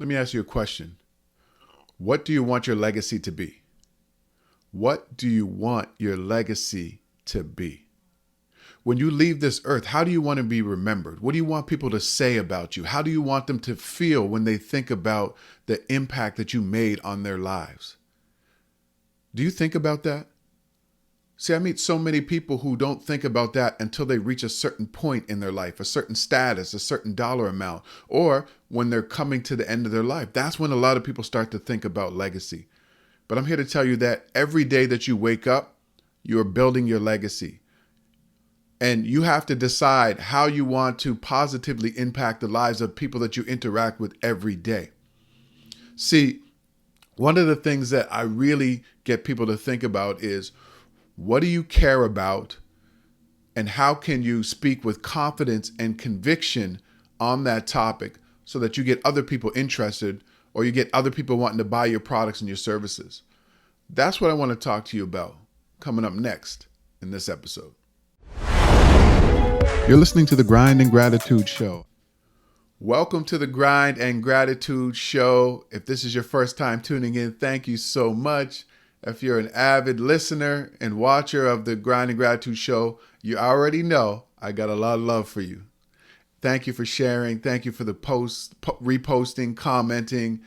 Let me ask you a question. What do you want your legacy to be? What do you want your legacy to be? When you leave this earth, how do you want to be remembered? What do you want people to say about you? How do you want them to feel when they think about the impact that you made on their lives? Do you think about that? See, I meet so many people who don't think about that until they reach a certain point in their life, a certain status, a certain dollar amount, or when they're coming to the end of their life. That's when a lot of people start to think about legacy. But I'm here to tell you that every day that you wake up, you are building your legacy. And you have to decide how you want to positively impact the lives of people that you interact with every day. See, one of the things that I really get people to think about is, what do you care about, and how can you speak with confidence and conviction on that topic so that you get other people interested, or you get other people wanting to buy your products and your services? That's what I want to talk to you about coming up next in this episode. You're listening to the Grind and Gratitude Show. Welcome to the Grind and Gratitude Show. If this is your first time tuning in, thank you so much. If you're an avid listener and watcher of the Grind and Gratitude Show, you already know I got a lot of love for you. Thank you for sharing. Thank you for the posts, reposting, commenting.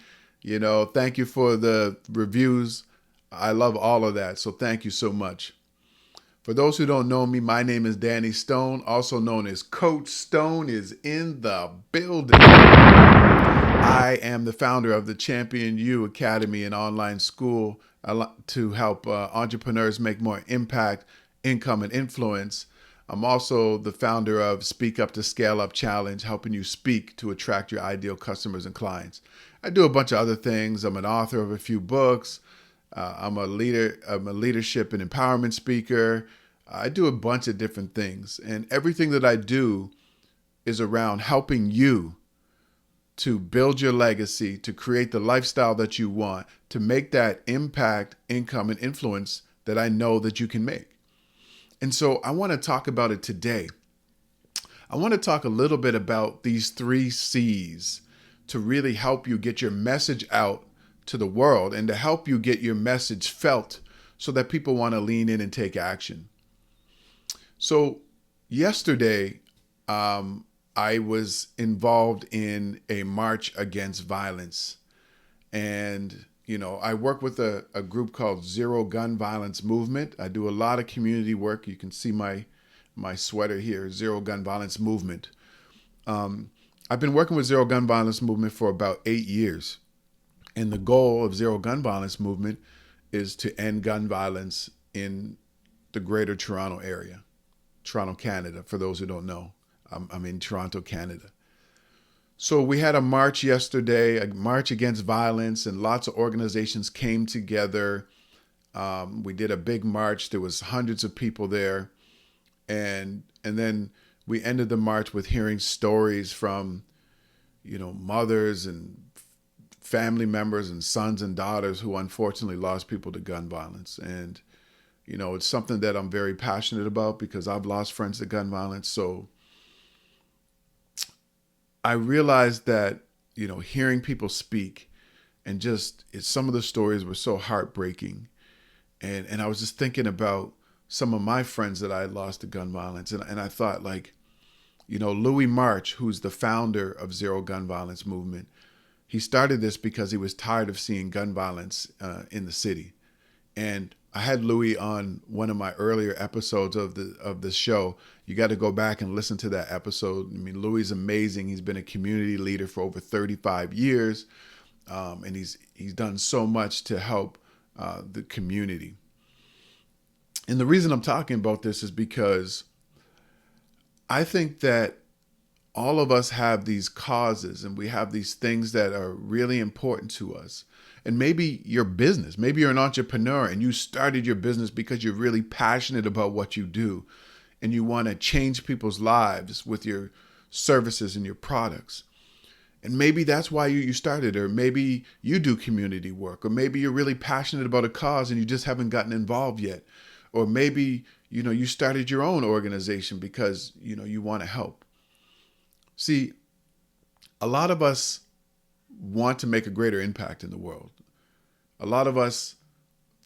Thank you for the reviews. I love all of that. So thank you so much. For those who don't know me, my name is Danny Stone, also known as Coach Stone, is in the building. I am the founder of the Champion You Academy, an online school to help entrepreneurs make more impact, income, and influence. I'm also the founder of Speak Up to Scale Up Challenge, helping you speak to attract your ideal customers and clients. I do a bunch of other things. I'm an author of a few books. I'm a leadership and empowerment speaker. I do a bunch of different things. And everything that I do is around helping you to build your legacy, to create the lifestyle that you want, to make that impact, income, and influence that I know that you can make. And so I want to talk about it today. I want to talk a little bit about these 3 C's to really help you get your message out to the world and to help you get your message felt so that people want to lean in and take action. So yesterday, I was involved in a march against violence. And, I work with a group called Zero Gun Violence Movement. I do a lot of community work. You can see my sweater here, Zero Gun Violence Movement. I've been working with Zero Gun Violence Movement for about 8 years. And the goal of Zero Gun Violence Movement is to end gun violence in the greater Toronto area, Toronto, Canada, for those who don't know. I'm in Toronto, Canada. So we had a march yesterday, a march against violence, and lots of organizations came together. We did a big march. There was hundreds of people there. And then we ended the march with hearing stories from, mothers and family members and sons and daughters who unfortunately lost people to gun violence. And, it's something that I'm very passionate about because I've lost friends to gun violence. So I realized that, hearing people speak and some of the stories were so heartbreaking. And I was just thinking about some of my friends that I had lost to gun violence. And I thought, Louis March, who's the founder of Zero Gun Violence Movement, he started this because he was tired of seeing gun violence in the city. And I had Louis on one of my earlier episodes of the show. You got to go back and listen to that episode. I mean, Louis is amazing. He's been a community leader for over 35 years. And he's done so much to help the community. And the reason I'm talking about this is because I think that all of us have these causes and we have these things that are really important to us. And maybe your business, maybe you're an entrepreneur and you started your business because you're really passionate about what you do and you want to change people's lives with your services and your products. And maybe that's why you started, or maybe you do community work, or maybe you're really passionate about a cause and you just haven't gotten involved yet. Or maybe, you started your own organization because, you want to help. See, a lot of us want to make a greater impact in the world. A lot of us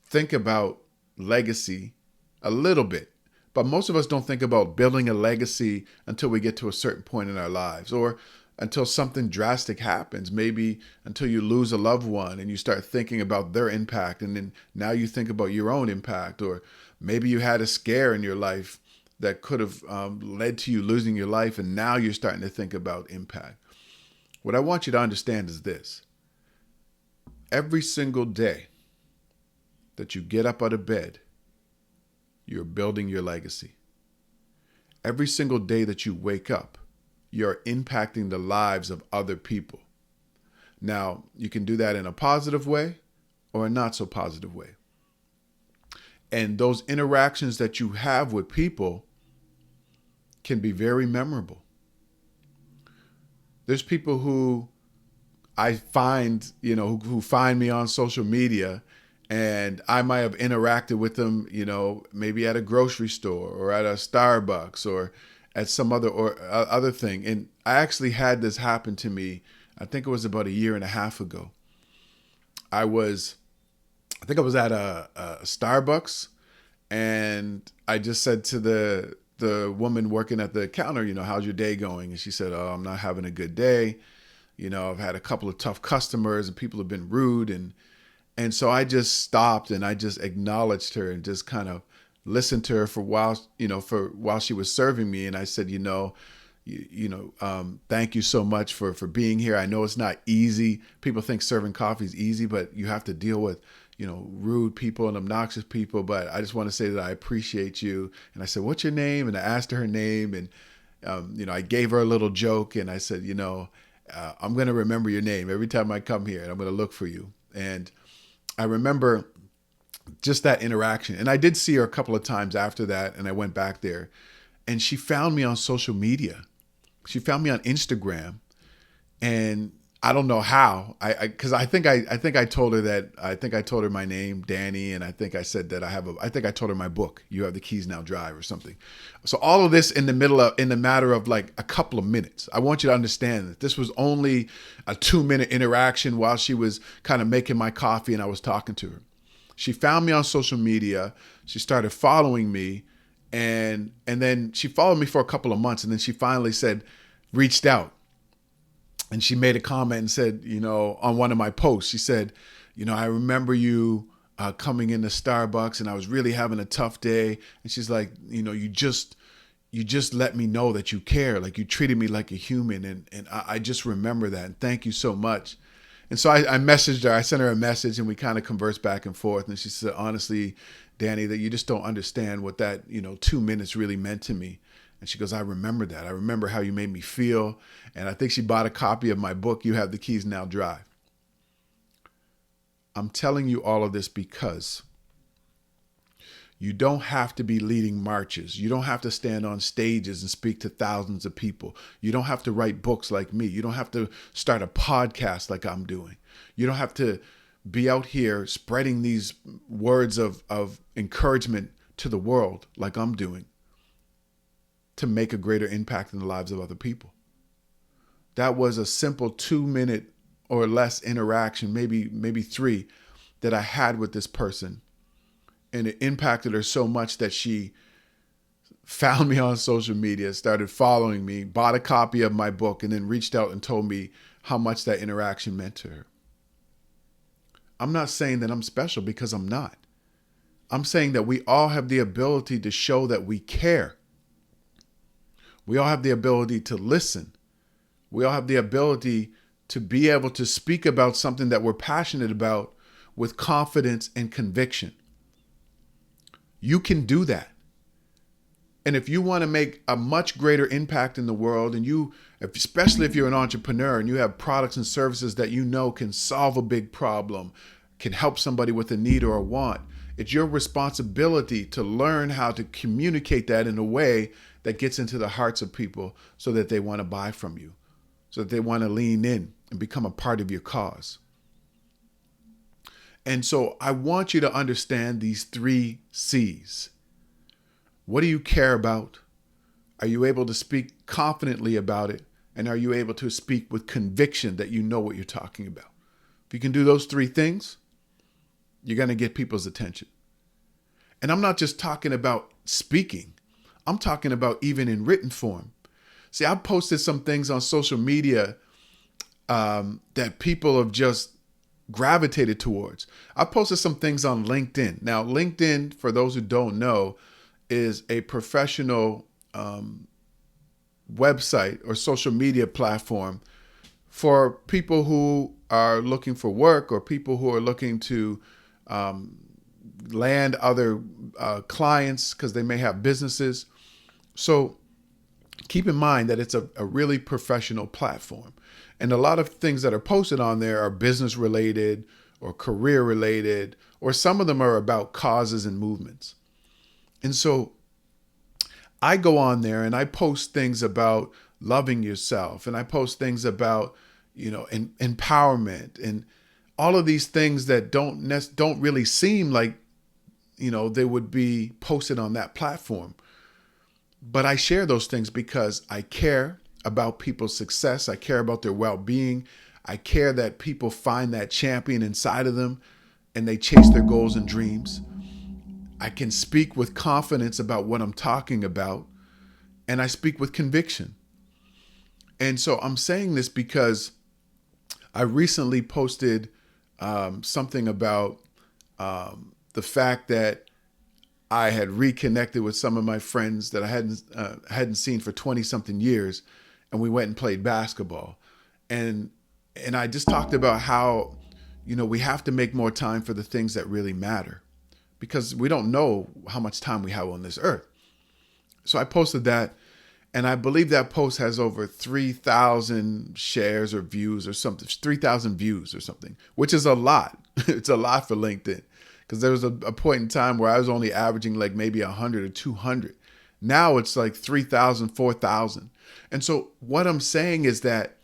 think about legacy a little bit, but most of us don't think about building a legacy until we get to a certain point in our lives, or until something drastic happens, maybe until you lose a loved one and you start thinking about their impact, and then now you think about your own impact, or maybe you had a scare in your life that could have led to you losing your life, and now you're starting to think about impact. What I want you to understand is this: every single day that you get up out of bed, you're building your legacy. Every single day that you wake up, you're impacting the lives of other people. Now, you can do that in a positive way or a not so positive way. And those interactions that you have with people can be very memorable. There's people who I find, who find me on social media, and I might have interacted with them, maybe at a grocery store or at a Starbucks or at some other thing. And I actually had this happen to me, I think it was about a year and a half ago. I think I was at a Starbucks, and I just said to the woman working at the counter, how's your day going? And she said, oh, I'm not having a good day. I've had a couple of tough customers and people have been rude. And so I just stopped and I just acknowledged her and just kind of listened to her for while she was serving me. And I said, thank you so much for being here. I know it's not easy. People think serving coffee is easy, but you have to deal with, rude people and obnoxious people. But I just want to say that I appreciate you. And I said, what's your name? And I asked her name, and, I gave her a little joke, and I said, I'm going to remember your name every time I come here, and I'm going to look for you. And I remember just that interaction. And I did see her a couple of times after that, and I went back there, and she found me on social media. She found me on Instagram, and I don't know how. Because I think I told her my name, Danny, and I think I said that I think I told her my book, You Have the Keys Now Drive, or something. So all of this in the matter of like a couple of minutes. I want you to understand that this was only a 2-minute interaction while she was kind of making my coffee and I was talking to her. She found me on social media. She started following me, and then she followed me for a couple of months, and then she finally reached out. And she made a comment and said, on one of my posts, she said, I remember you coming into Starbucks, and I was really having a tough day. And she's like, you just let me know that you care. Like, you treated me like a human. And I just remember that. And thank you so much. And so I messaged her. I sent her a message, and we kind of conversed back and forth. And she said, honestly, Danny, that you just don't understand what that, 2 minutes really meant to me. And she goes, I remember that. I remember how you made me feel. And I think she bought a copy of my book, You Have the Keys Now Drive. I'm telling you all of this because you don't have to be leading marches. You don't have to stand on stages and speak to thousands of people. You don't have to write books like me. You don't have to start a podcast like I'm doing. You don't have to be out here spreading these words of encouragement to the world like I'm doing to make a greater impact in the lives of other people. That was a simple 2-minute or less interaction, maybe 3, that I had with this person. And it impacted her so much that she found me on social media, started following me, bought a copy of my book, and then reached out and told me how much that interaction meant to her. I'm not saying that I'm special, because I'm not. I'm saying that we all have the ability to show that we care. We all have the ability to listen. We all have the ability to be able to speak about something that we're passionate about with confidence and conviction. You can do that. And if you want to make a much greater impact in the world, and especially if you're an entrepreneur and you have products and services that can solve a big problem, can help somebody with a need or a want, it's your responsibility to learn how to communicate that in a way that gets into the hearts of people so that they want to buy from you, so that they want to lean in and become a part of your cause. And so I want you to understand these 3 C's. What do you care about? Are you able to speak confidently about it? And are you able to speak with conviction that you know what you're talking about? If you can do those three things, you're going to get people's attention. And I'm not just talking about speaking. I'm talking about even in written form. See, I posted some things on social media that people have just gravitated towards. I posted some things on LinkedIn. Now, LinkedIn, for those who don't know, is a professional website or social media platform for people who are looking for work or people who are looking to land other clients because they may have businesses. So keep in mind that it's a really professional platform. And a lot of things that are posted on there are business related or career related, or some of them are about causes and movements. And so I go on there and I post things about loving yourself, and I post things about, empowerment, and all of these things that don't really seem like, they would be posted on that platform. But I share those things because I care about people's success. I care about their well-being. I care that people find that champion inside of them and they chase their goals and dreams. I can speak with confidence about what I'm talking about, and I speak with conviction. And so I'm saying this because I recently posted something about the fact that I had reconnected with some of my friends that I hadn't seen for 20 something years, and we went and played basketball. And I just talked about how, we have to make more time for the things that really matter, because we don't know how much time we have on this earth. So I posted that, and I believe that post has over 3,000 shares or views or something, 3,000 views or something, which is a lot. It's a lot for LinkedIn, because there was a point in time where I was only averaging like maybe 100 or 200. Now it's like 3,000, 4,000. And so what I'm saying is that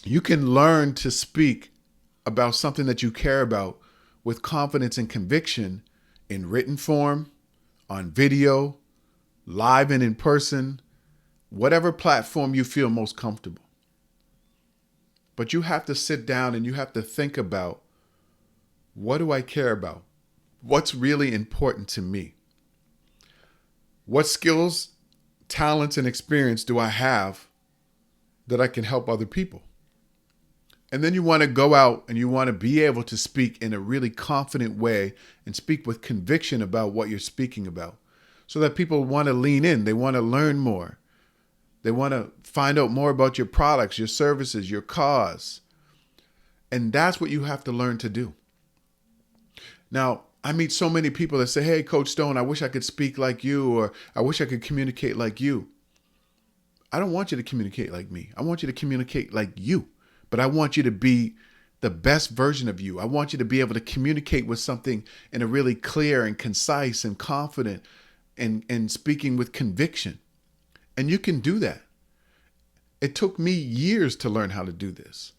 you can learn to speak about something that you care about with confidence and conviction in written form, on video, live and in person, whatever platform you feel most comfortable. But you have to sit down and you have to think about, what do I care about? What's really important to me? What skills, talents, and experience do I have that I can help other people? And then you want to go out and you want to be able to speak in a really confident way and speak with conviction about what you're speaking about, so that people want to lean in. They want to learn more. They want to find out more about your products, your services, your cause. And that's what you have to learn to do. Now, I meet so many people that say, hey, Coach Stone, I wish I could speak like you, or I wish I could communicate like you. I don't want you to communicate like me. I want you to communicate like you, but I want you to be the best version of you. I want you to be able to communicate with something in a really clear and concise and confident and speaking with conviction. And you can do that. It took me years to learn how to do this.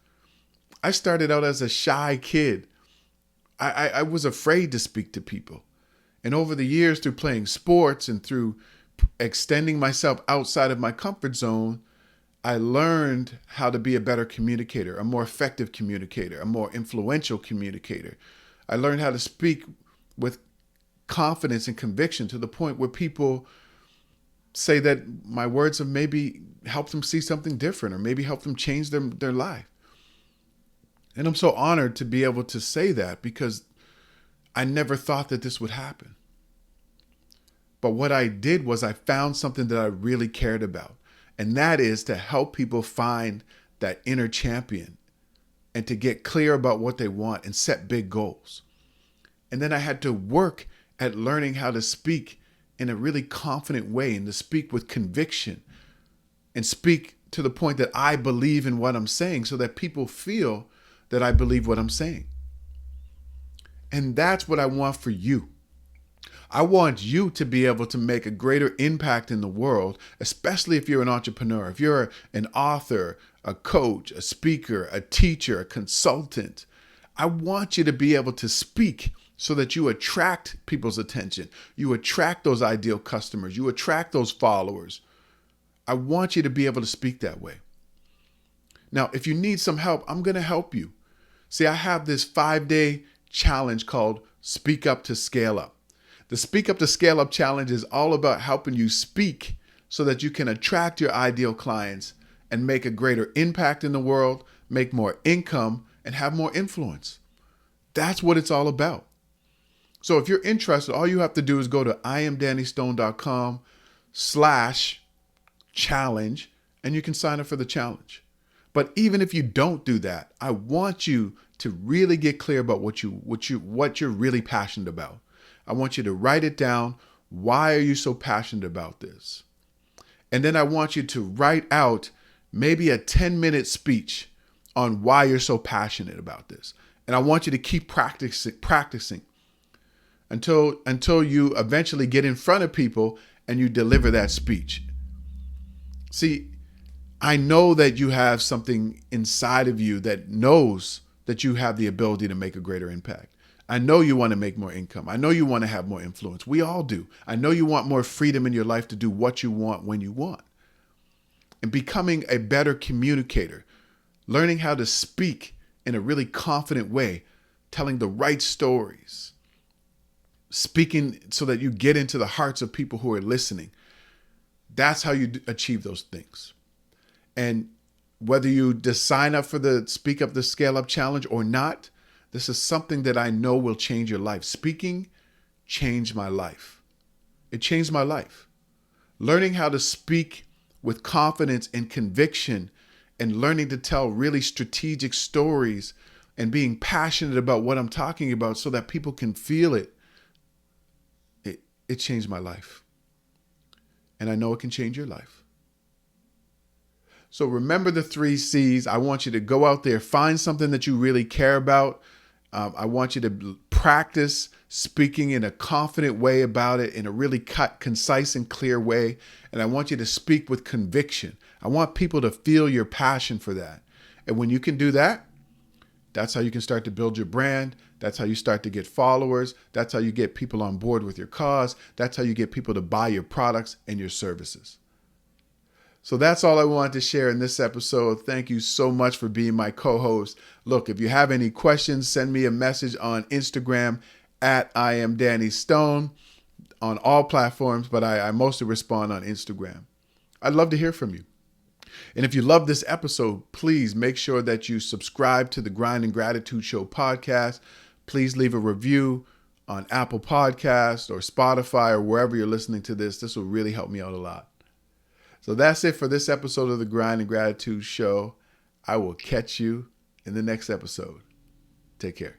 I started out as a shy kid. I was afraid to speak to people. And over the years, through playing sports and through extending myself outside of my comfort zone, I learned how to be a better communicator, a more effective communicator, a more influential communicator. I learned how to speak with confidence and conviction to the point where people say that my words have maybe helped them see something different, or maybe helped them change their life. And I'm so honored to be able to say that, because I never thought that this would happen. But what I did was I found something that I really cared about. And that is to help people find that inner champion and to get clear about what they want and set big goals. And then I had to work at learning how to speak in a really confident way, and to speak with conviction and speak to the point that I believe in what I'm saying, so that people feel that I believe what I'm saying. And that's what I want for you. I want you to be able to make a greater impact in the world, especially if you're an entrepreneur, if you're an author, a coach, a speaker, a teacher, a consultant. I want you to be able to speak so that you attract people's attention. You attract those ideal customers. You attract those followers. I want you to be able to speak that way. Now, if you need some help, I'm going to help you. See, I have this 5-day challenge called Speak Up to Scale Up. The Speak Up to Scale Up challenge is all about helping you speak so that you can attract your ideal clients and make a greater impact in the world, make more income, and have more influence. That's what it's all about. So if you're interested, all you have to do is go to iamdannystone.com/challenge and you can sign up for the challenge. But even if you don't do that, I want you to really get clear about what you're really passionate about. I want you to write it down. Why are you so passionate about this? And then I want you to write out maybe a 10-minute speech on why you're so passionate about this. And I want you to keep practicing until you eventually get in front of people and you deliver that speech. See, I know that you have something inside of you that knows that you have the ability to make a greater impact. I know you want to make more income. I know you want to have more influence. We all do. I know you want more freedom in your life to do what you want when you want. And becoming a better communicator, learning how to speak in a really confident way, telling the right stories, speaking so that you get into the hearts of people who are listening. That's how you achieve those things. And whether you just sign up for the Speak Up the Scale Up challenge or not, this is something that I know will change your life. Speaking changed my life. It changed my life. Learning how to speak with confidence and conviction and learning to tell really strategic stories and being passionate about what I'm talking about so that people can feel it. It changed my life. And I know it can change your life. So remember the 3 C's. I want you to go out there, find something that you really care about. I want you to practice speaking in a confident way about it, in a really concise and clear way. And I want you to speak with conviction. I want people to feel your passion for that. And when you can do that, that's how you can start to build your brand. That's how you start to get followers. That's how you get people on board with your cause. That's how you get people to buy your products and your services. So that's all I wanted to share in this episode. Thank you so much for being my co-host. Look, if you have any questions, send me a message on Instagram at @IamDannyStone on all platforms, but I mostly respond on Instagram. I'd love to hear from you. And if you love this episode, please make sure that you subscribe to the Grind and Gratitude Show podcast. Please leave a review on Apple Podcasts or Spotify or wherever you're listening to this. This will really help me out a lot. So that's it for this episode of the Grind and Gratitude Show. I will catch you in the next episode. Take care.